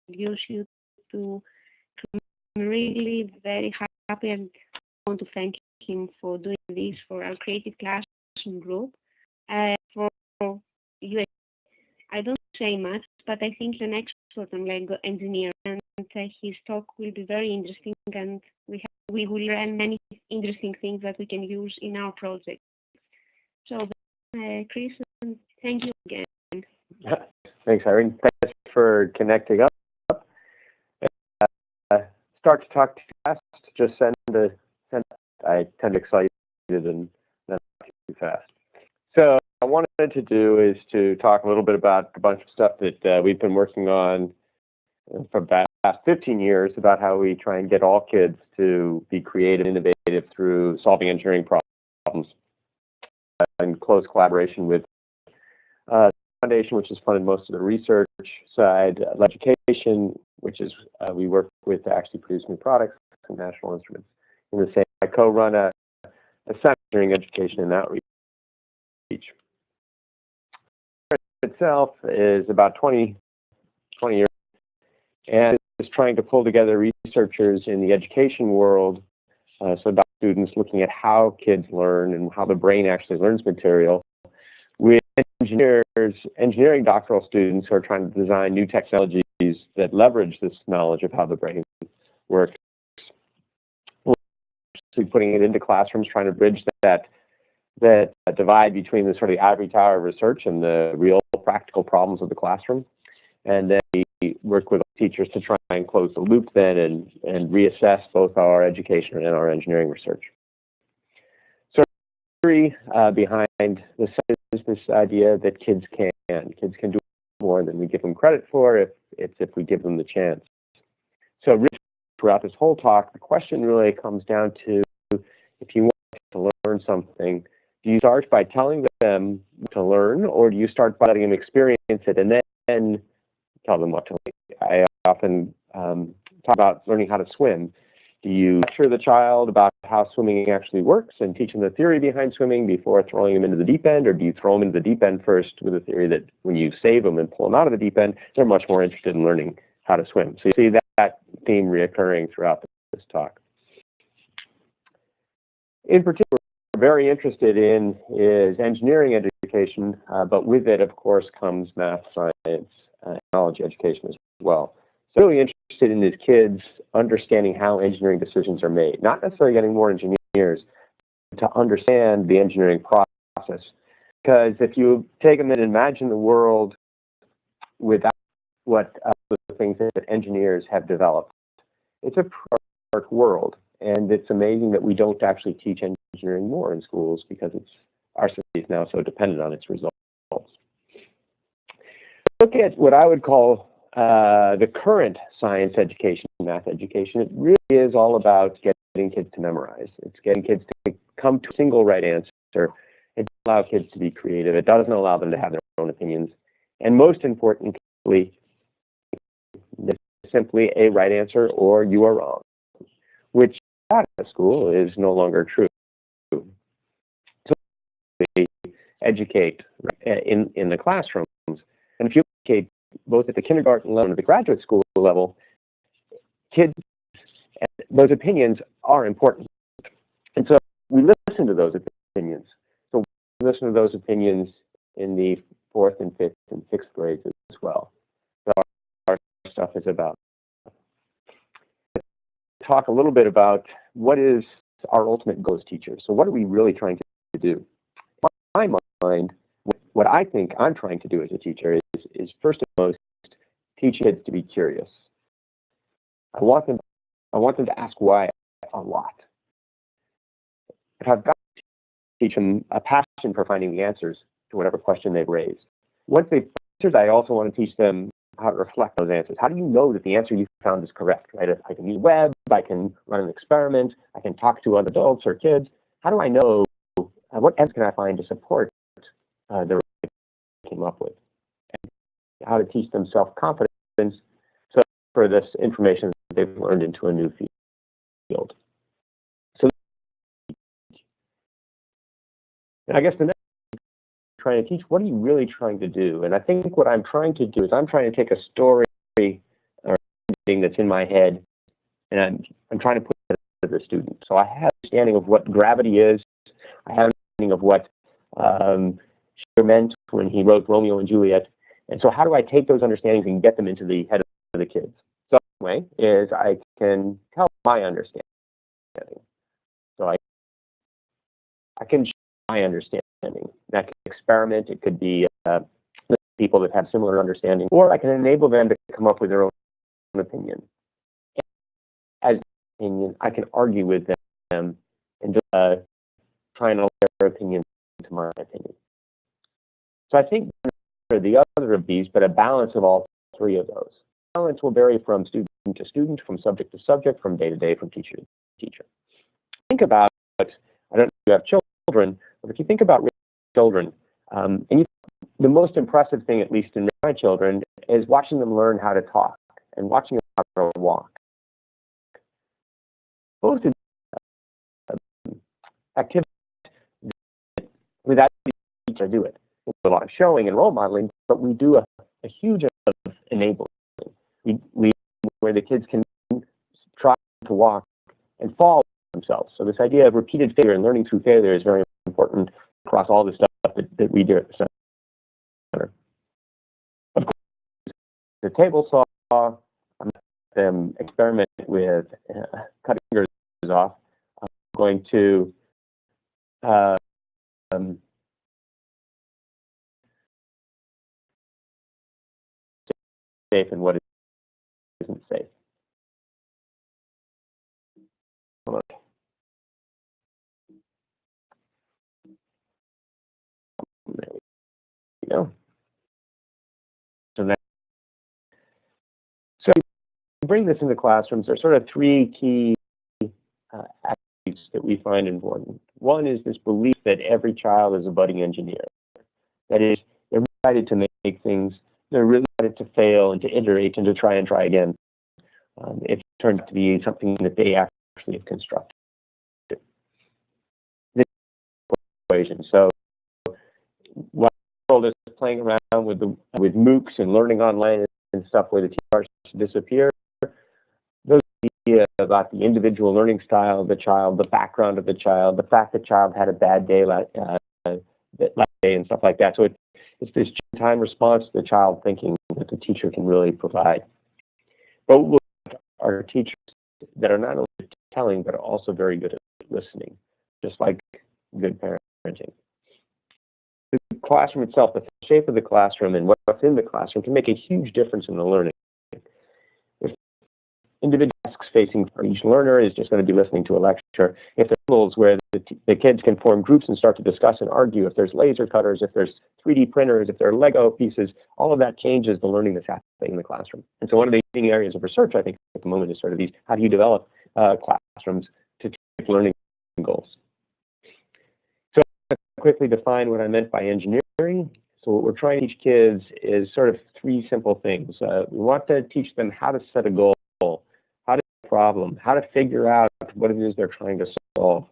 introduce you to. I'm really very happy and want to thank him for doing this for our creative classroom group. For you, I don't say much, but I think he's an expert on Lego engineering, and his talk will be very interesting, and we will learn many interesting things that we can use in our project. So, Chris, thank you again. Thanks, Irene. Thanks for connecting up. Start to talk too fast. Just send. I tend to get excited and not too fast. So what I wanted to do is to talk a little bit about a bunch of stuff that we've been working on for the past 15 years about how we try and get all kids to be creative and innovative through solving engineering problems in close collaboration with the Foundation, which has funded most of the research side, education, which is we work with to actually produce new products and National Instruments. In the same, I co-run a center during education and outreach. Itself is about 20 years, and is trying to pull together researchers in the education world, so about students looking at how kids learn and how the brain actually learns material, with engineering doctoral students who are trying to design new technologies that leverage this knowledge of how the brain works. We're putting it into classrooms, trying to bridge that divide between the sort of ivory tower of research and the real practical problems of the classroom. And then we work with teachers to try and close the loop then and reassess both our education and our engineering research. So the theory behind this is this idea that kids can do more than we give them credit for if we give them the chance. So throughout this whole talk, the question really comes down to, if you want to learn something, do you start by telling them to learn, or do you start by letting them experience it and then tell them what to learn? I often talk about learning how to swim. Do you lecture the child about how swimming actually works and teach them the theory behind swimming before throwing them into the deep end, or do you throw them into the deep end first with the theory that when you save them and pull them out of the deep end, they're much more interested in learning how to swim? So you see that theme reoccurring throughout this talk. In particular, what we're very interested in is engineering education, but with it, of course, comes math, science, technology education as well. So really interested in these kids understanding how engineering decisions are made, not necessarily getting more engineers, but to understand the engineering process. Because if you take a minute and imagine the world without what the things that engineers have developed, it's a dark world. And it's amazing that we don't actually teach engineering more in schools because our society is now so dependent on its results. Look at what I would call the current science education, math education. It really is all about getting kids to memorize. It's getting kids to come to a single right answer. It doesn't allow kids to be creative. It doesn't allow them to have their own opinions. And most importantly, there's simply a right answer or you are wrong, which at school is no longer true. So we educate in the classrooms, and if you educate both at the kindergarten level and at the graduate school level, kids, those opinions are important. And so we listen to those opinions. So we listen to those opinions in the 4th and 5th and 6th grades as well. So our stuff is about. Talk a little bit about what is our ultimate goal as teachers. So what are we really trying to do? In my mind, what I think I'm trying to do as a teacher is first and foremost, teach kids to be curious. I want them to ask why a lot. If I've got to teach them a passion for finding the answers to whatever question they've raised. Once they've answered, I also want to teach them how to reflect those answers. How do you know that the answer you found is correct? Right? If I can use web, I can run an experiment, I can talk to other adults or kids. How do I know what evidence can I find to support the result I came up with? And how to teach them self-confidence so for this information that they've learned into a new field. So and I guess the next trying to teach, what are you really trying to do? And I think what I'm trying to do is I'm trying to take a story or that's in my head, and I'm trying to put it to the student. So I have an understanding of what gravity is. I have an understanding of what Shakespeare meant when he wrote Romeo and Juliet. And so how do I take those understandings and get them into the head of the kids? So one way is I can tell my understanding. So I can share my understanding. That could be experiment. It could be people that have similar understanding, or I can enable them to come up with their own opinion. As an opinion, I can argue with them and try and allow their opinion to my opinion. So I think the other of these, but a balance of all three of those. Balance will vary from student to student, from subject to subject, from day to day, from teacher to teacher. Think about, I don't know if you have children, but if you think about children, the most impressive thing, at least in my children, is watching them learn how to talk and watching them how to walk. Both of these activities, without the teacher do it. A lot of showing and role modeling, but we do a huge amount of enabling. We where the kids can try to walk and fall themselves. So this idea of repeated failure and learning through failure is very important across all the stuff that we do at the center. Of course, the table saw, I'm them experiment with cutting fingers off. I'm going to safe and what isn't safe. There we go. So to bring this into classrooms, there are sort of three key attributes that we find important. One is this belief that every child is a budding engineer. That is, they're excited to make things, they're really excited to fail and to iterate and to try again. If it turns out to be something that they actually have constructed. This equation. So while the world is playing around with MOOCs and learning online and stuff where the teachers disappear, those ideas about the individual learning style of the child, the background of the child, the fact that the child had a bad day last day and stuff like that. So it's this time response to the child thinking that the teacher can really provide. But we'll are teachers that are not only telling, but are also very good at listening, just like good parenting. The classroom itself, the shape of the classroom and what's in the classroom can make a huge difference in the learning. If individual tasks facing for each learner is just going to be listening to a lecture, if there's tools where the kids can form groups and start to discuss and argue, if there's laser cutters, if there's 3D printers, if there are Lego pieces, all of that changes the learning that's happening in the classroom. And so one of the leading areas of research, I think, at the moment is sort of these, how do you develop classrooms to take learning goals? So I'll quickly define what I meant by engineering. So what we're trying to teach kids is sort of three simple things. We want to teach them how to set a goal, how to set a problem, how to figure out what it is they're trying to solve.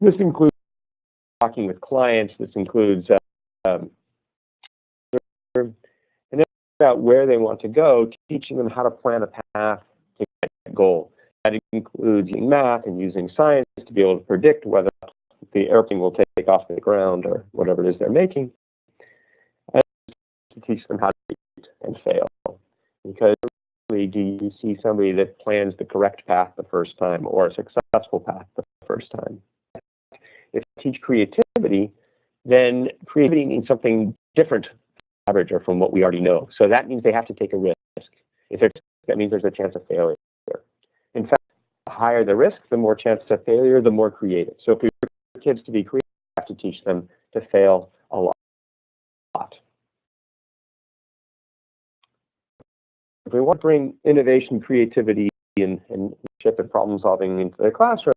This includes talking with clients. This includes and then about where they want to go, teaching them how to plan a path to get that goal. That includes using math and using science to be able to predict whether the airplane will take off the ground or whatever it is they're making, and to teach them how to cheat and fail. Because rarely do you see somebody that plans the correct path the first time or a successful path the first time. If you teach creativity, then creativity means something different from average or from what we already know. So that means they have to take a risk. That means there's a chance of failure. In fact, the higher the risk, the more chance of failure, the more creative. So if we want kids to be creative, we have to teach them to fail a lot. If we want to bring innovation, creativity, and leadership and problem solving into the classroom,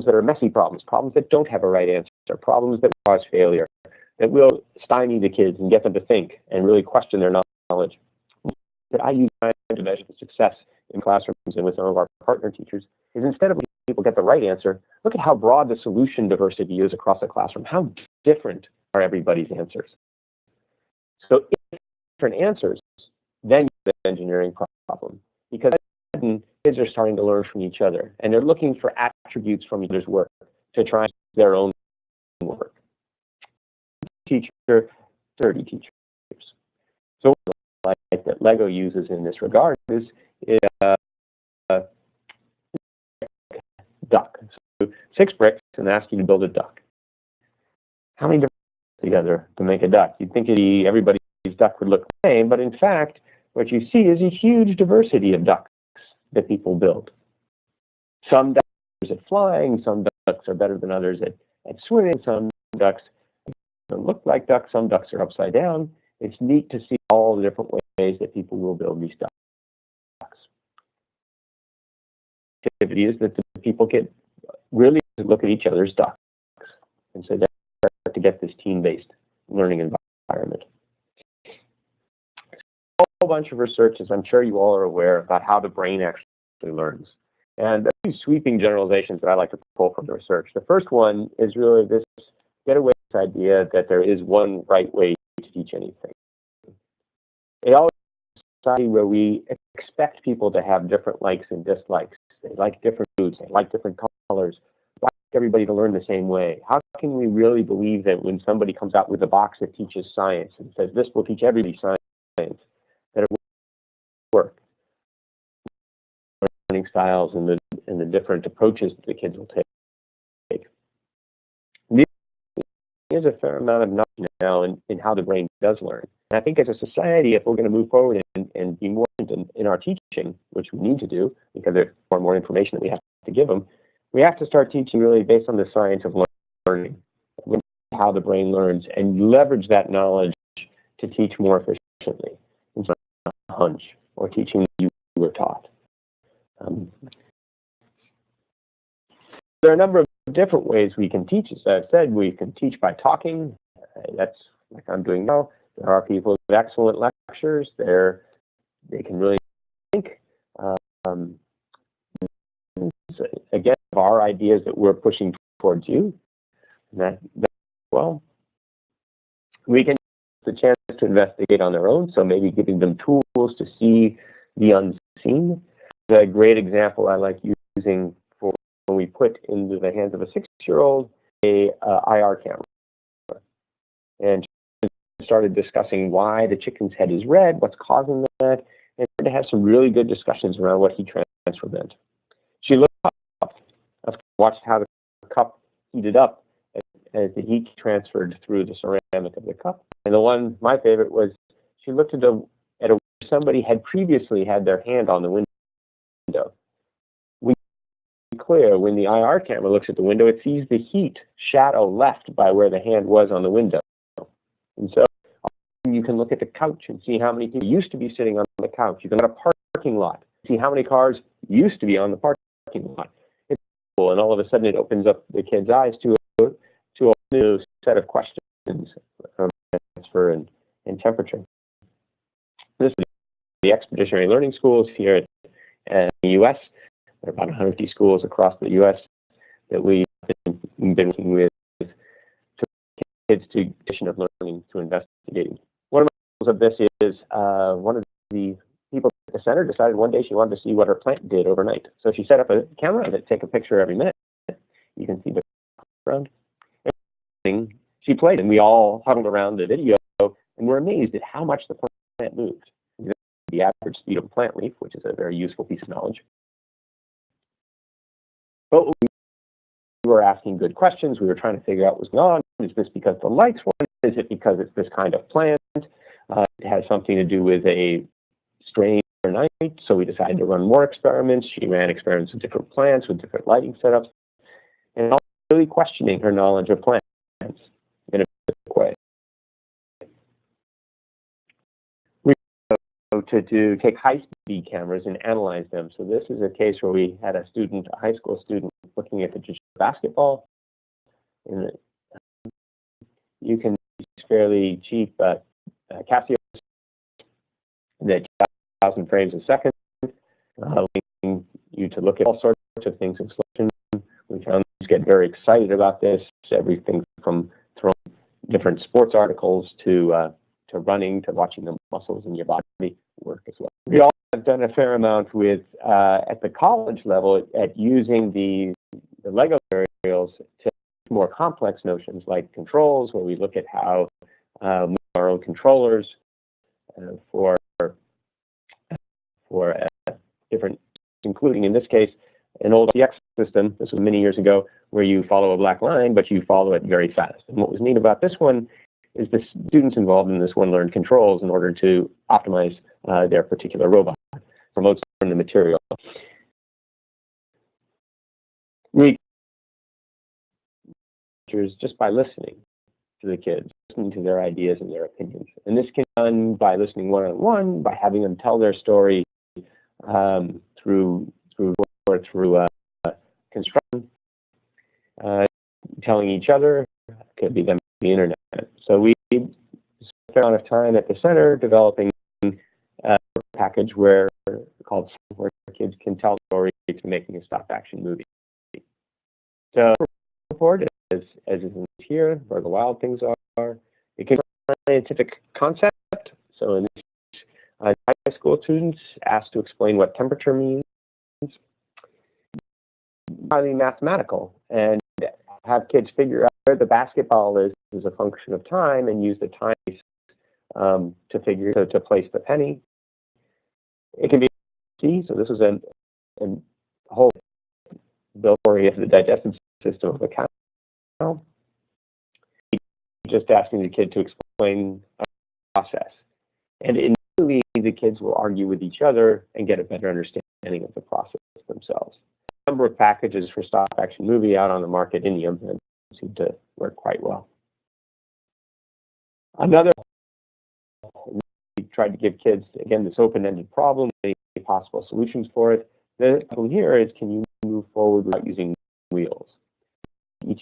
that are messy problems that don't have a right answer, problems that cause failure, that will stymie the kids and get them to think and really question their knowledge. That I use to measure the success in classrooms and with some of our partner teachers is instead of letting people get the right answer, look at how broad the solution diversity is across the classroom. How different are everybody's answers? So if different answers, then the engineering problem, because then kids are starting to learn from each other, and they're looking for attributes from each other's work to try and do their own work. Teacher, 30 teachers. So like that Lego uses in this regard is duck. So 6 bricks and ask you to build a duck. How many different together to make a duck? You'd think everybody's duck would look the same, but in fact, what you see is a huge diversity of ducks that people build. Some ducks are at flying, some ducks are better than others at swimming, some ducks don't look like ducks, some ducks are upside down. It's neat to see all the different ways that people will build these ducks. The activity is that the people get really look at each other's ducks, and so they start to get this team-based learning environment. A whole bunch of research, as I'm sure you all are aware, about how the brain actually learns. And a few sweeping generalizations that I like to pull from the research. The first one is really this get away from this idea that there is one right way to teach anything. It always is a society where we expect people to have different likes and dislikes. They like different foods, they like different colors. Why everybody to learn the same way? How can we really believe that when somebody comes out with a box that teaches science and says this will teach everybody science, that it will work? Learning styles and the different approaches that the kids will take. There's a fair amount of knowledge now in how the brain does learn. And I think as a society, if we're going to move forward and be more in our teaching, which we need to do because there's more and more information that we have to give them, we have to start teaching really based on the science of learning, how the brain learns, and leverage that knowledge to teach more efficiently instead of a hunch or teaching that you were taught. There are a number of different ways we can teach. As I've said, we can teach by talking. That's like I'm doing now. There are people with excellent lectures. They can really think. Again, our ideas that we're pushing towards you. And well, we can have the chance to investigate on their own. So maybe giving them tools to see the unseen. A great example I like using for when we put into the hands of a 6-year-old a IR camera, and she started discussing why the chicken's head is red, what's causing that, and to have some really good discussions around what heat transfer meant. She looked up, watched how the cup heated up as the heat transferred through the ceramic of the cup. And the one, my favorite, was she looked at somebody had previously had their hand on the window. Clear, when the IR camera looks at the window, it sees the heat shadow left by where the hand was on the window. And so you can look at the couch and see how many people used to be sitting on the couch. You can look at a parking lot, see how many cars used to be on the parking lot. It's cool, and all of a sudden it opens up the kid's eyes to a new set of questions from transfer and temperature. This is the expeditionary learning schools here in the U.S. There are about 150 schools across the U.S. that we've been working with to kids to addition of learning to investigating. One of the of this is one of the people at the center decided one day she wanted to see what her plant did overnight. So she set up a camera that take a picture every minute. You can see the background. She played, and we all huddled around the video, and were amazed at how much the plant moved. The average speed of a plant leaf, which is a very useful piece of knowledge. But we were asking good questions. We were trying to figure out what's going on. Is this because the lights were? Is it because it's this kind of plant? It has something to do with a strain or night. So we decided to run more experiments. She ran experiments with different plants, with different lighting setups, and also really questioning her knowledge of plants in a quick way. To take high-speed cameras and analyze them. So this is a case where we had a high school student, looking at the basketball. And you can use fairly cheap Casio that 1,000 frames a second, allowing you to look at all sorts of things in selection. We found kids get very excited about this. Everything from throwing different sports articles to running, to watching the muscles in your body work as well. We also have done a fair amount with, at the college level, at using the Lego materials to more complex notions like controls, where we look at how our own controllers for different, including in this case, an old FTX system, this was many years ago, where you follow a black line, but you follow it very fast. And what was neat about this one is the students involved in this one learned controls in order to optimize their particular robot, promotes the material. We just by listening to the kids, listening to their ideas and their opinions. And this can be done by listening one-on-one, by having them tell their story through construction, telling each other, could be them the internet. So we spent a lot of time at the center developing a package where kids can tell stories to making a stop-action movie. So report as is here, where the wild things are. It can be a scientific concept. So in this, high school students asked to explain what temperature means. Highly mathematical, and have kids figure out where the basketball is a function of time, and use the time to place the penny. It can be so this is a whole built story of the digestive system of a cow. Just asking the kid to explain a process, and immediately the kids will argue with each other and get a better understanding of the process themselves. A number of packages for stop-action movie out on the market in the implement seem to work quite well. Another, we tried to give kids, again, this open-ended problem, possible solutions for it. The problem here is, can you move forward without using wheels? At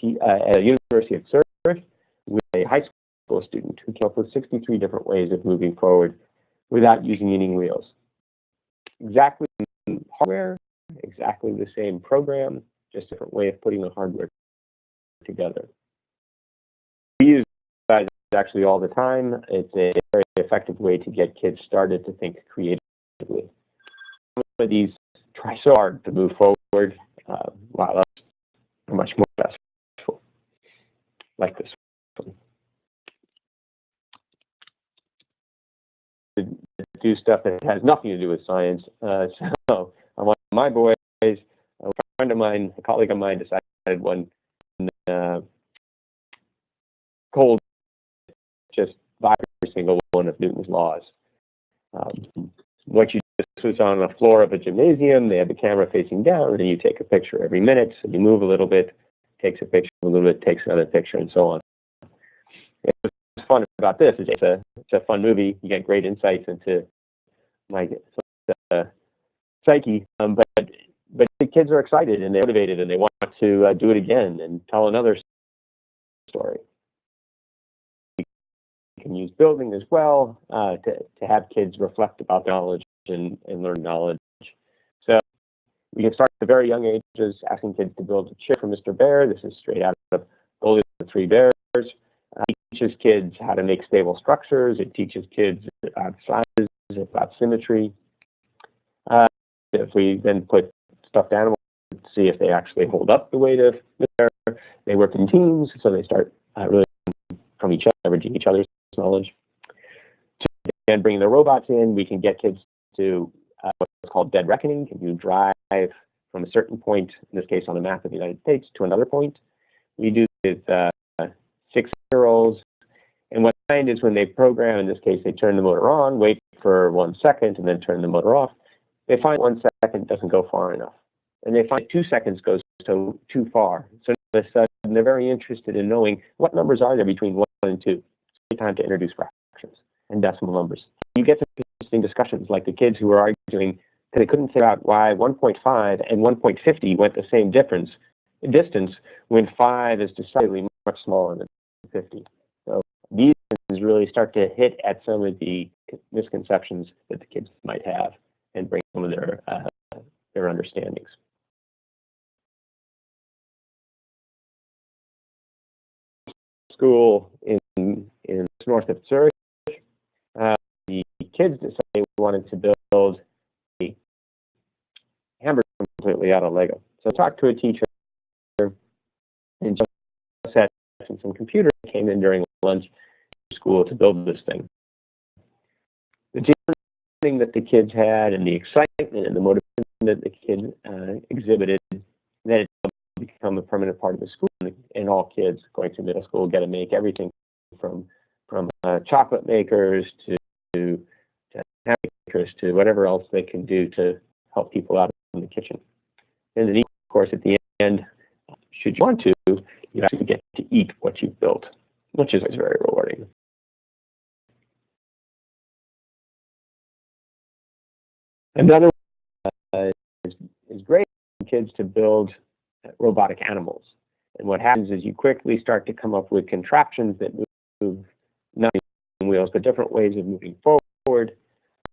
the University of Zurich, with a high school student who came up with 63 different ways of moving forward without using any wheels. Exactly the same hardware, exactly the same program, just a different way of putting the hardware together. We use it actually all the time. It's a very effective way to get kids started to think creatively. Some of these try so hard to move forward, while others are much more successful, like this one. To do stuff that has nothing to do with science. So one of my boys, a friend of mine, a colleague of mine, decided one cold just by every single one of Newton's laws. What you just was on the floor of a gymnasium, they have the camera facing down, and you take a picture every minute. So you move a little bit, takes a picture, a little bit, takes another picture, and so on. What's fun about this is it's a fun movie. You get great insights into my psyche, but the kids are excited and they're motivated and they want to do it again and tell another story. You can use building as well to have kids reflect about knowledge and learn knowledge. So we can start at the very young ages, asking kids to build a chair for Mr. Bear. This is straight out of Goldie and the Three Bears. It teaches kids how to make stable structures. It teaches kids about sizes, about symmetry. If we then put stuffed animals, see if they actually hold up the weight of the bear. They work in teams, so they start really from each other, leveraging each other's knowledge. And bringing the robots in, we can get kids to what's called dead reckoning. Can you drive from a certain point, in this case on a map of the United States, to another point? We do with 6-year-olds. And what I find is when they program, in this case, they turn the motor on, wait for 1 second, and then turn the motor off. They find 1 second doesn't go far enough. And they find 2 seconds goes too far. So they're very interested in knowing what numbers are there between 1 and 2. It's time to introduce fractions and decimal numbers. You get to interesting discussions like the kids who were arguing that they couldn't figure out why 1.5 and 1.50 went the same distance when 5 is decidedly much smaller than 50. So these things really start to hit at some of the misconceptions that the kids might have and bring some of their understandings. School in north of Zurich, the kids decided they wanted to build a hamburger completely out of Lego. So I talked to a teacher and just had some computers came in during lunch school to build this thing. The learning that the kids had and the excitement and the motivation that the kids exhibited, that it become a permanent part of the school, and all kids going through middle school get to make everything from chocolate makers to hamburger makers to whatever else they can do to help people out in the kitchen. And then, of course, at the end, should you want to, you actually get to eat what you've built, which is very rewarding. Another is great for kids to build robotic animals. And what happens is you quickly start to come up with contraptions that move not using wheels, but different ways of moving forward.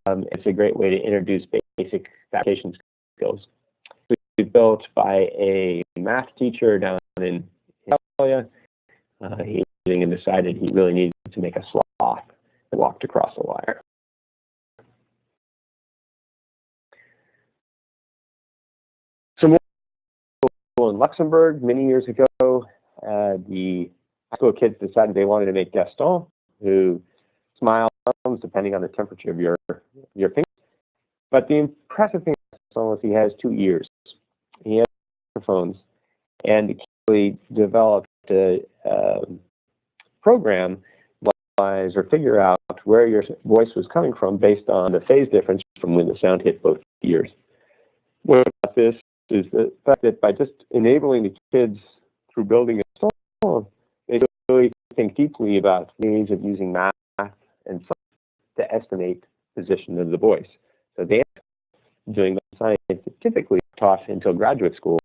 It's a great way to introduce basic fabrication skills. It was built by a math teacher down in Australia. He decided he really needed to make a sloth that walked across a wire. In Luxembourg many years ago, the high school kids decided they wanted to make Gaston, who smiles depending on the temperature of your fingers. But the impressive thing about Gaston is he has 2 ears. He has microphones, and he developed a program or figure out where your voice was coming from based on the phase difference from when the sound hit both ears. What about this is the fact that by just enabling the kids through building a song, they really think deeply about ways of using math and science to estimate the position of the voice. So they are doing science typically taught until graduate school,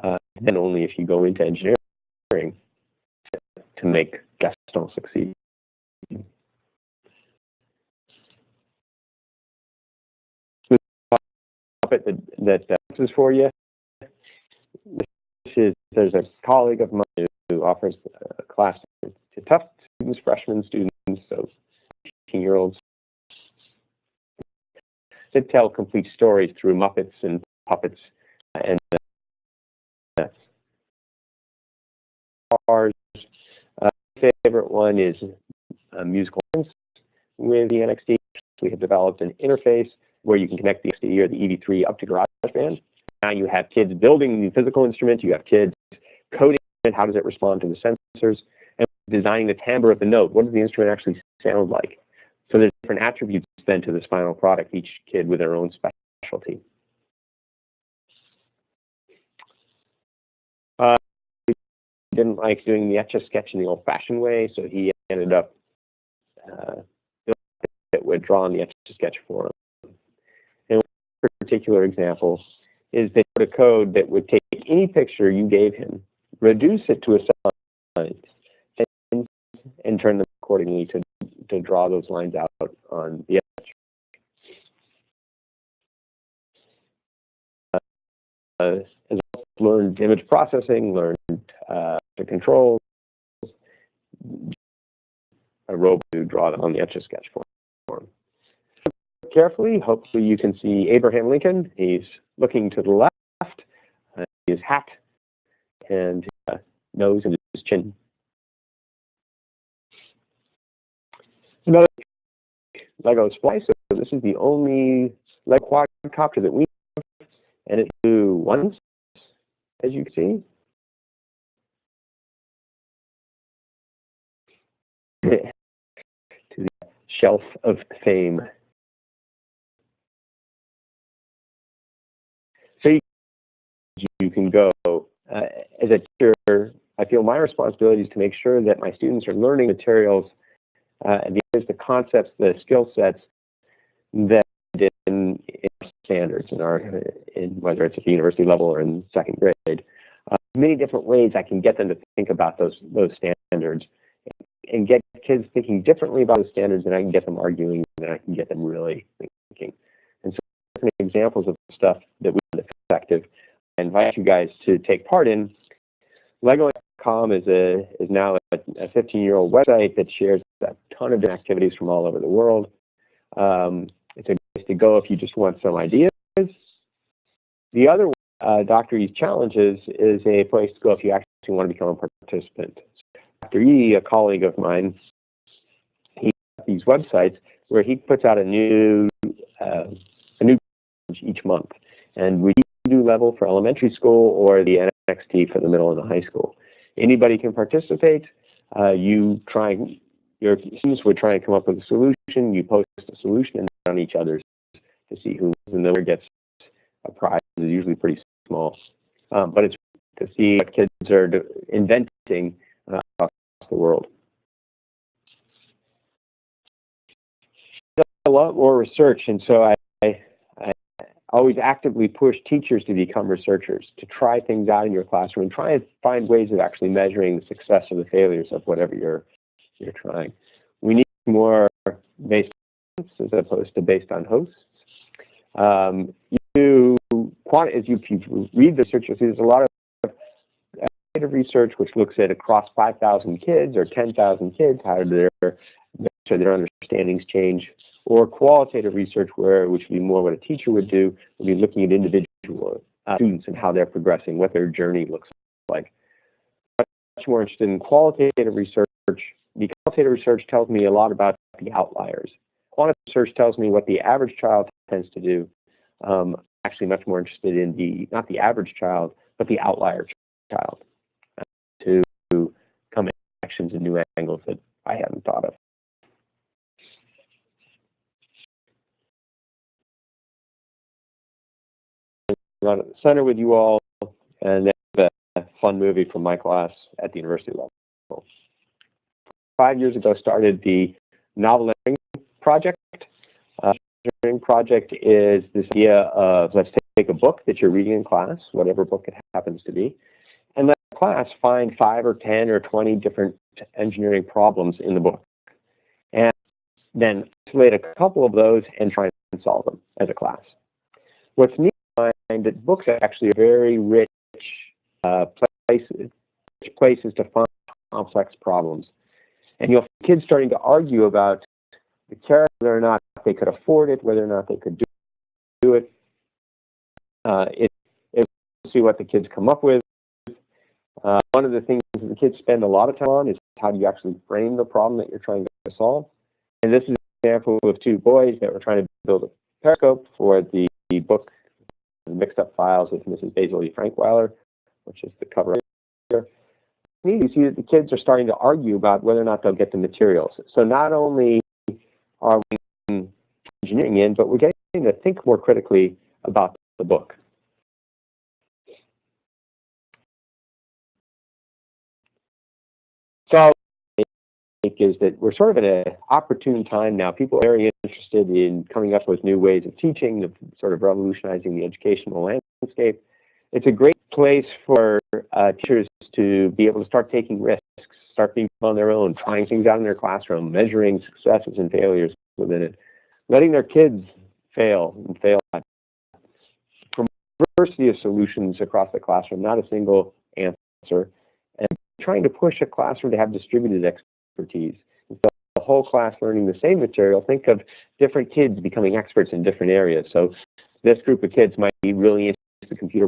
then only if you go into engineering to make Gaston succeed. That is for you. There's a colleague of mine who offers a class to tough students, freshman students, so 18-year-olds, to tell complete stories through Muppets and puppets and cars. Favorite one is musical with the NXT. We have developed an interface where you can connect the XD or the EV3 up to GarageBand. Now you have kids building the physical instrument, you have kids coding it, how does it respond to the sensors, and designing the timbre of the note. What does the instrument actually sound like? So there's different attributes then to this final product, each kid with their own specialty. He didn't like doing the Etch-a-Sketch in the old-fashioned way, so he ended up withdrawing the Etch-a-Sketch for him. Particular example is they wrote a code that would take any picture you gave him, reduce it to a size, and turn them accordingly to draw those lines out on the edge. As well as learned image processing, learned the controls, a robot to draw them on the Etch-a-Sketch form. Carefully, hopefully you can see Abraham Lincoln. He's looking to the left, his hat, and his nose and his chin. Another Lego Splice. So this is the only Lego quadcopter that we have, and it flew once, as you can see. To the shelf of fame. You can go. As a teacher, I feel my responsibility is to make sure that my students are learning materials and the concepts, the skill sets that in standards in whether it's at the university level or in second grade. Many different ways I can get them to think about those standards and get kids thinking differently about the standards, and I can get them arguing, and I can get them really thinking. And so different examples of stuff that we find effective. I invite you guys to take part in. Lego.com is now a 15-year-old website that shares a ton of activities from all over the world. It's a to go if you just want some ideas. The other one, Dr. E's Challenges, is a place to go if you actually want to become a participant. Dr. E, a colleague of mine, he has these websites where he puts out a new each month, and we do level for elementary school or the NXT for the middle and the high school. Anybody can participate. Your students would try and come up with a solution. You post a solution and on each other's to see who wins, and the winner gets a prize. It's usually pretty small, but it's to see what kids are inventing across the world. A lot more research, and so I always actively push teachers to become researchers, to try things out in your classroom, and try and find ways of actually measuring the success or the failures of whatever you're trying. We need more based on as opposed to based on hosts. If you read the research, you'll see there's a lot of quantitative research which looks at across 5,000 kids or 10,000 kids, how do their understandings change, or qualitative research which would be more what a teacher would do, would be looking at individual students and how they're progressing, what their journey looks like. I'm much more interested in qualitative research. The qualitative research tells me a lot about the outliers. Quantitative research tells me what the average child tends to do. I'm actually much more interested in not the average child, but the outlier child, to come at actions and new angles that I hadn't thought of. Run at the center with you all, and then a fun movie from my class at the university level. 5 years ago, started the Novel Learning Project. Learning Project is this idea of, let's take a book that you're reading in class, whatever book it happens to be, and let the class find 5 or 10 or 20 different engineering problems in the book, and then isolate a couple of those and try and solve them as a class. What's neat is that books are actually very rich places to find complex problems. And you'll find kids starting to argue about the character, whether or not they could afford it, whether or not they could do it. See what the kids come up with. One of the things that the kids spend a lot of time on is how do you actually frame the problem that you're trying to solve. And this is an example of 2 boys that were trying to build a periscope for the book, Mixed Up Files with Mrs. Basil E. Frankweiler, which is the cover here. You see that the kids are starting to argue about whether or not they'll get the materials. So not only are we getting engineering in, but we're getting to think more critically about the book. So I think is that we're sort of at an opportune time now. People are very interested in coming up with new ways of teaching, of sort of revolutionizing the educational landscape. It's a great place for teachers to be able to start taking risks, start being on their own, trying things out in their classroom, measuring successes and failures within it, letting their kids fail and fail at. From a diversity of solutions across the classroom, not a single answer, and trying to push a classroom to have distributed expertise. Instead of the whole class learning the same material, think of different kids becoming experts in different areas. So this group of kids might be really into the computer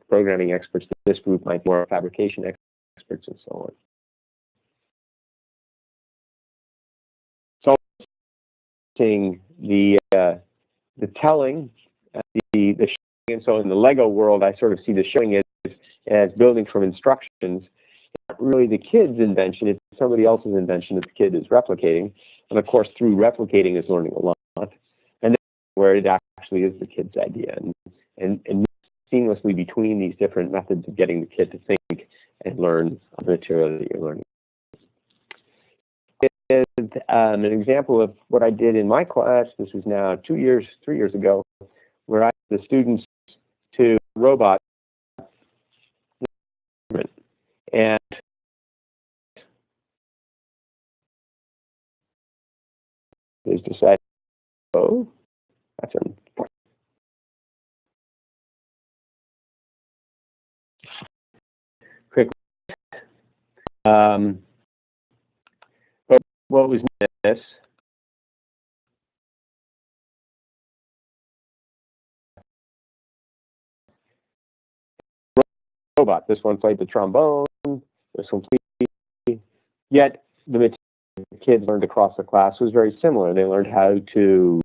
programming experts. This group might be more fabrication experts, and so on. So, the telling, the showing, and so in the Lego world, I sort of see the showing as building from instructions. It's not really the kid's invention; it's somebody else's invention that the kid is replicating, and of course, through replicating is learning a lot. And then where it actually is the kid's idea, and seamlessly between these different methods of getting the kid to think and learn the material that you're learning. And, an example of what I did in my class, this is now 3 years ago, where I asked the students to robot, and they decided, oh, that's important. Quick. But what was this? robot. This one played the trombone, this one played, yet the material kids learned across the class was very similar. They learned how to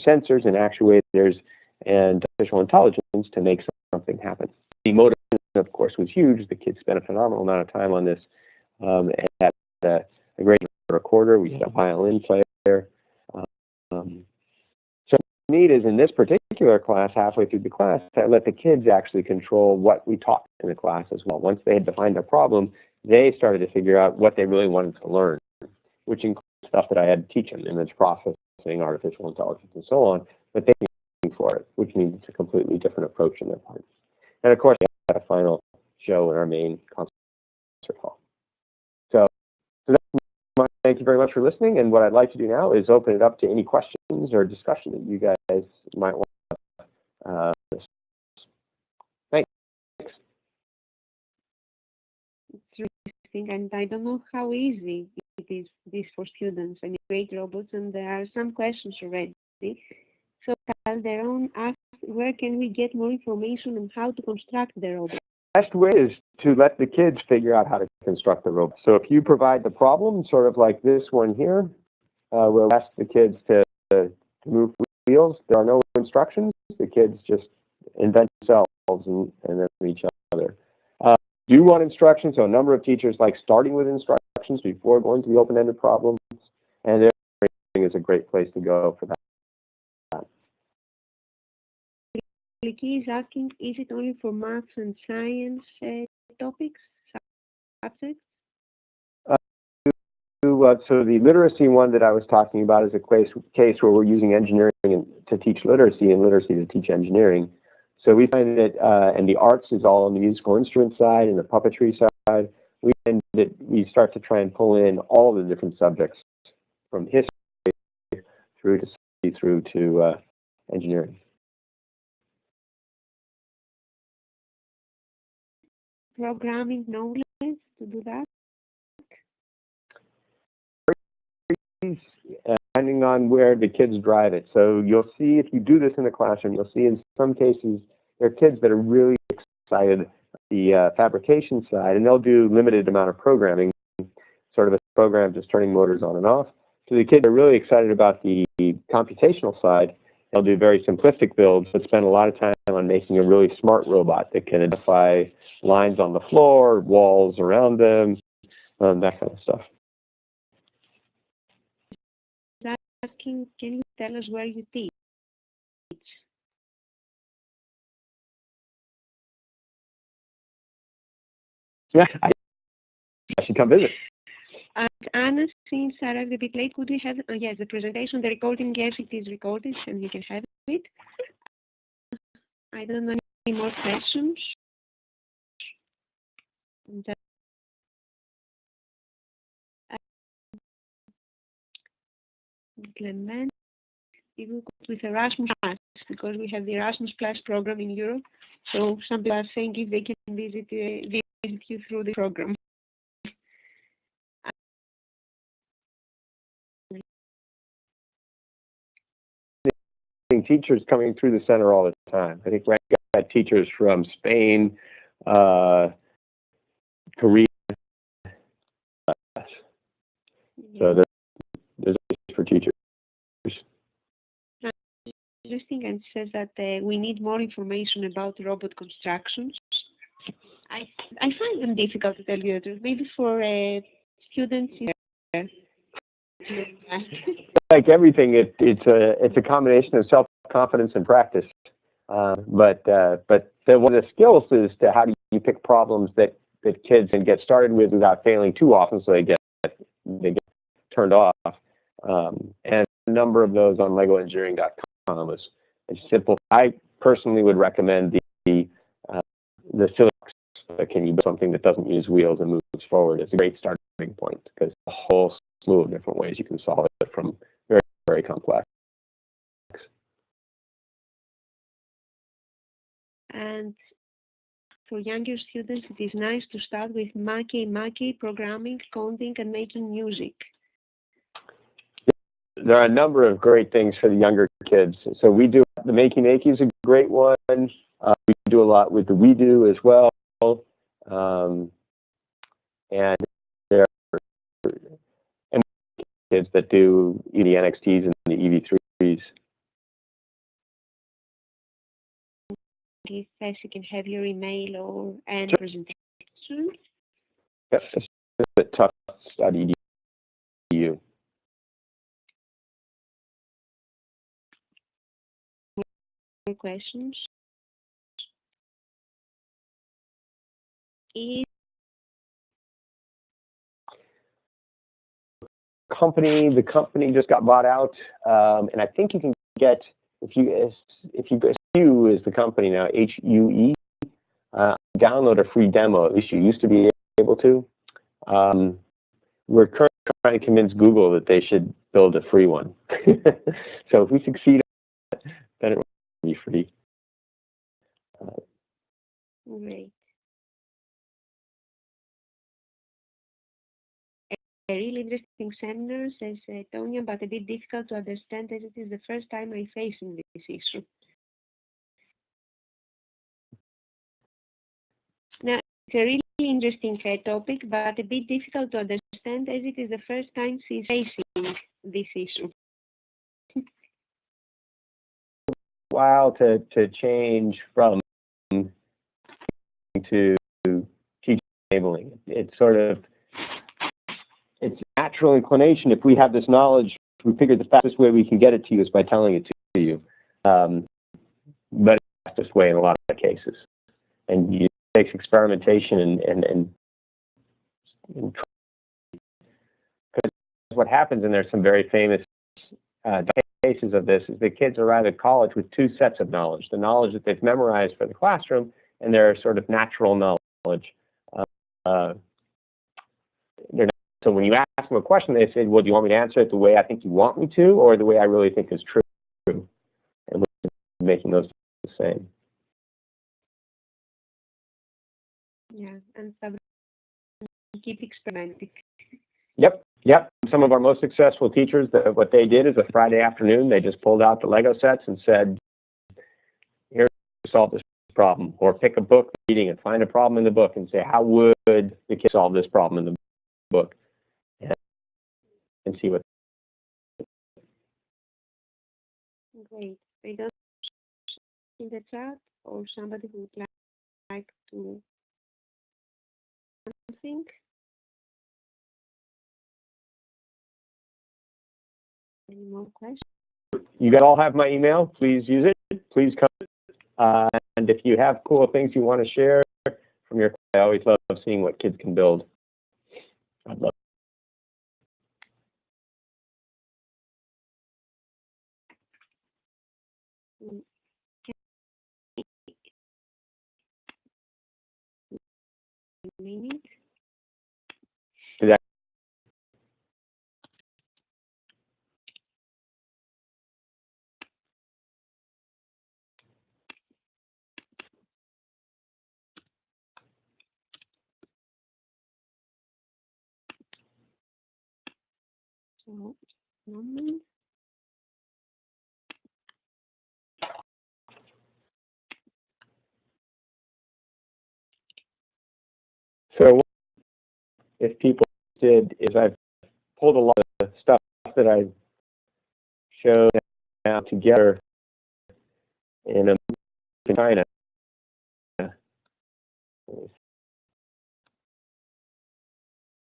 sensors and actuators and artificial intelligence to make something happen. The motivation, of course, was huge. The kids spent a phenomenal amount of time on this. And had a great recorder. We had a violin player. So neat is in this particular class, halfway through the class, I let the kids actually control what we taught in the class as well. Once they had defined a problem, they started to figure out what they really wanted to learn, which includes stuff that I had to teach them, image processing, artificial intelligence, and so on, but they were for it, which means it's a completely different approach on their part. And of course, we had a final show in our main concert hall. So thank you very much for listening, and what I'd like to do now is open it up to any questions or discussion that you guys might want to Thanks. It's interesting, and I don't know how easy it is for students. I mean, great robots, and there are some questions already. So Calderon asked, where can we get more information on how to construct the robot? The best way is to let the kids figure out how to construct the robot. So if you provide the problem, sort of like this one here, we'll ask the kids to move wheels. There are no instructions. The kids just invent themselves and then each other. Do want instructions, so a number of teachers like starting with instructions before going to the open-ended problems, and everything is a great place to go for that. He is asking, is it only for maths and science topics, subjects? So the literacy one that I was talking about is a case where we're using engineering to teach literacy and literacy to teach engineering. So we find that, and the arts is all on the musical instrument side and the puppetry side. We find that we start to try and pull in all the different subjects from history through to engineering. Programming knowledge to do that? Depending on where the kids drive it. So you'll see, if you do this in the classroom, you'll see in some cases there are kids that are really excited the fabrication side, and they'll do limited amount of programming, sort of a program just turning motors on and off. So the kids are really excited about the computational side. They'll do very simplistic builds, but spend a lot of time on making a really smart robot that can identify lines on the floor, walls around them, that kind of stuff. Asking, can you tell us where you teach? Yeah, I should come visit. And Anna seems arrived a bit late. Could we have, yes, the presentation, the recording, yes, it is recorded, and you can have it. I don't know any more questions. Clement, we will go with Erasmus Plus, because we have the Erasmus Plus program in Europe. So some people are saying if they can visit you through the program. Teachers coming through the center all the time. I think we've got teachers from Spain, Korea. So there's a for teachers. Interesting, and says that we need more information about robot constructions. I find them difficult, to tell you the truth. Maybe for students. Like everything, it's a combination of self-confidence and practice. But one of the skills is to how do you pick problems that kids can get started with without failing too often, so they get turned off. And a number of those on LegoEngineering.com is simple. I personally would recommend the Silix. Can you build something that doesn't use wheels and moves forward? It's a great starting point because a whole slew of different ways you can solve it from very, very complex. And for younger students, it is nice to start with Makey, programming, coding, and making music. There are a number of great things for the younger kids. So we do the Makey is a great one. We do a lot with the WeDo as well, and there are kids that do the NXTs and the EV3s. He says you can have your email or and Sure. presentation. Yep, it's at tufts.edu. More questions? Is the company just got bought out, and I think you can get, if you go, Hue is the company now, HUE, download a free demo. At least you used to be able to. We're currently trying to convince Google that they should build a free one. So if we succeed, then it will be free. great. A really interesting seminar, says Tonya, but a bit difficult to understand as it is the first time I face this issue. Now, it's a really interesting topic, but a bit difficult to understand as it is the first time she's facing this issue. While to change from to teaching enabling. It's sort of, it's a natural inclination. If we have this knowledge, we figure the fastest way we can get it to you is by telling it to you. But it's the fastest way in a lot of cases. And it takes experimentation and because what happens, and there's some very famous cases of this, is that kids arrive at college with two sets of knowledge: the knowledge that they've memorized for the classroom and their sort of natural knowledge. So when you ask them a question, they say, well, do you want me to answer it the way I think you want me to, or the way I really think is true? And we're making those the same. Yeah, and keep experimenting. Yep. Some of our most successful teachers, what they did is a Friday afternoon, they just pulled out the Lego sets and said, here's how to solve this problem. Or pick a book, reading it, find a problem in the book and say, how would the kid solve this problem in the book? And see what. Great. I don't in the chat or somebody who would like to something. Any more questions? You guys all have my email. Please use it. Please come. And if you have cool things you want to share from your class, I always love seeing what kids can build. I'd love. Minute. So, moment. So if people did, is I've pulled a lot of stuff that I showed now together in a China. Let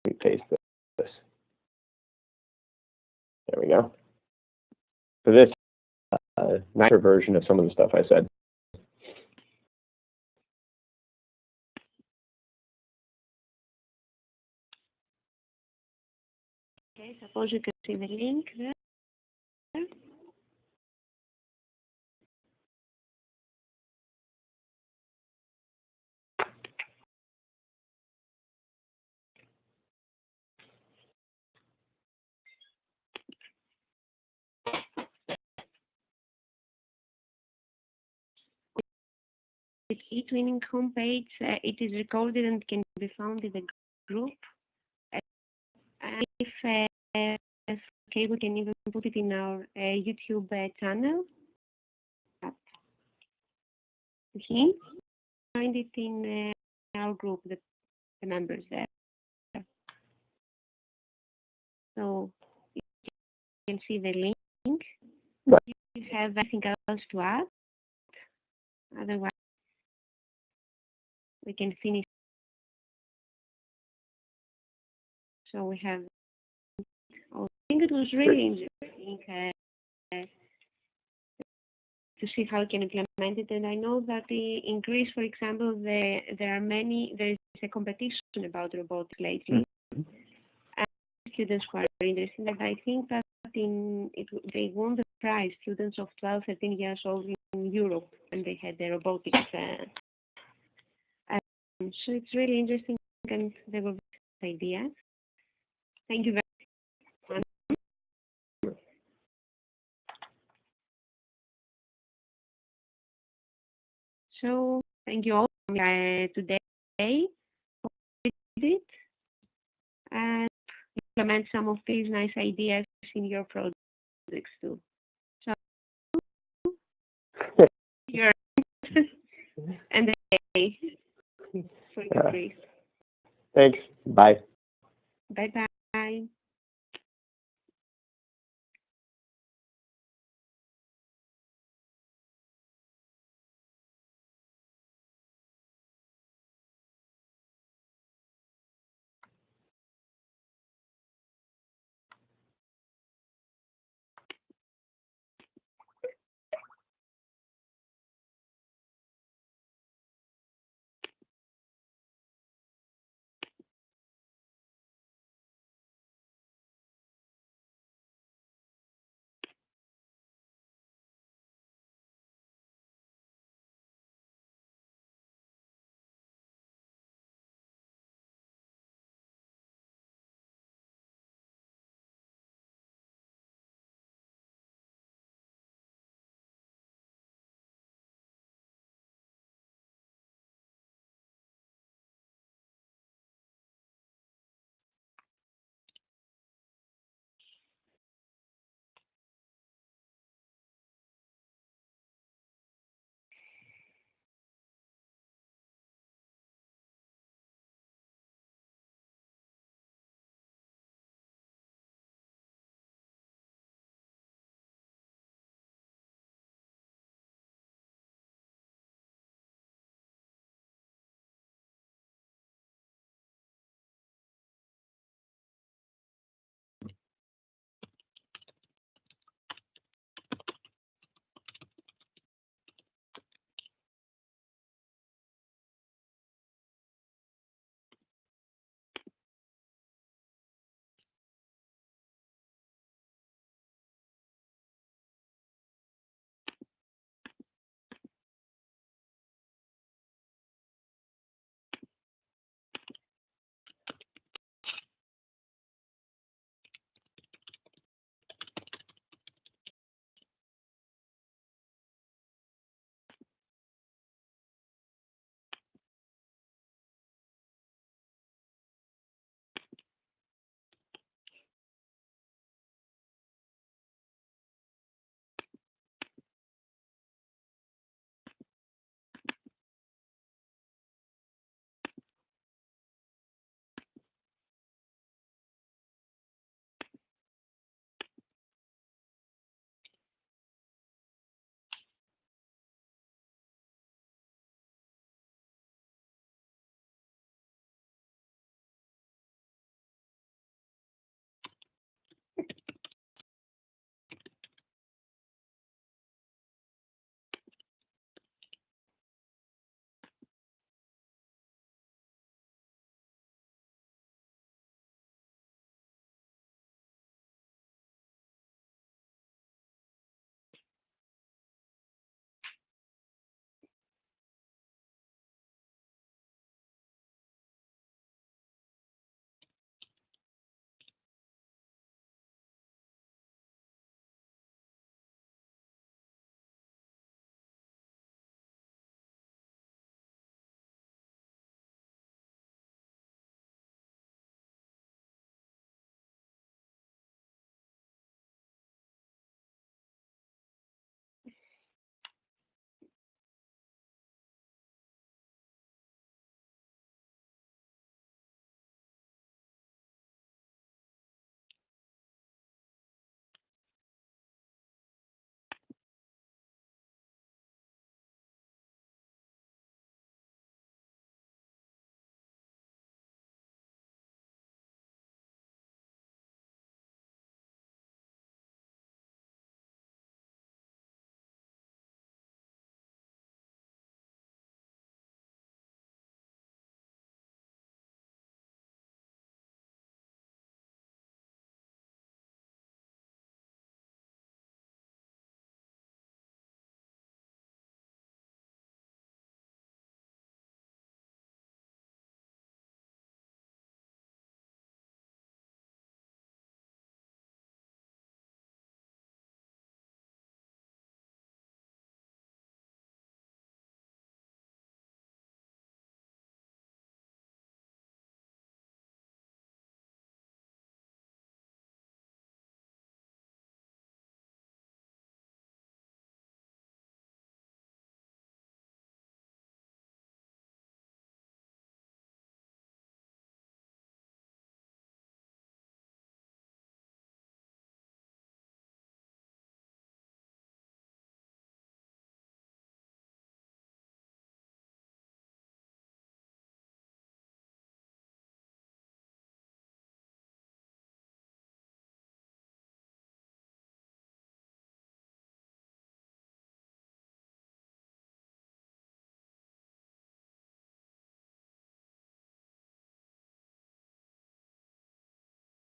me paste this. There we go. So this nicer version of some of the stuff I said. Okay, suppose you can see the link there. With eTwinning homepage, it is recorded and can be found in the group. If okay, we can even put it in our YouTube channel. it in our group, the members there. So you can see the link. Right. Do you have anything else to add? Otherwise, we can finish. So we have. I think it was really interesting to see how we can implement it. And I know that in Greece, for example, there is a competition about robotics lately. Mm-hmm. And students who are interested. And I think that they won the prize, students of 12, 13 years old in Europe, and they had the robotics. So it's really interesting, and there were ideas. Thank you very much. So thank you all today. And implement some of these nice ideas in your projects too. So your and the day for your Greece. Thanks. Bye. Bye bye.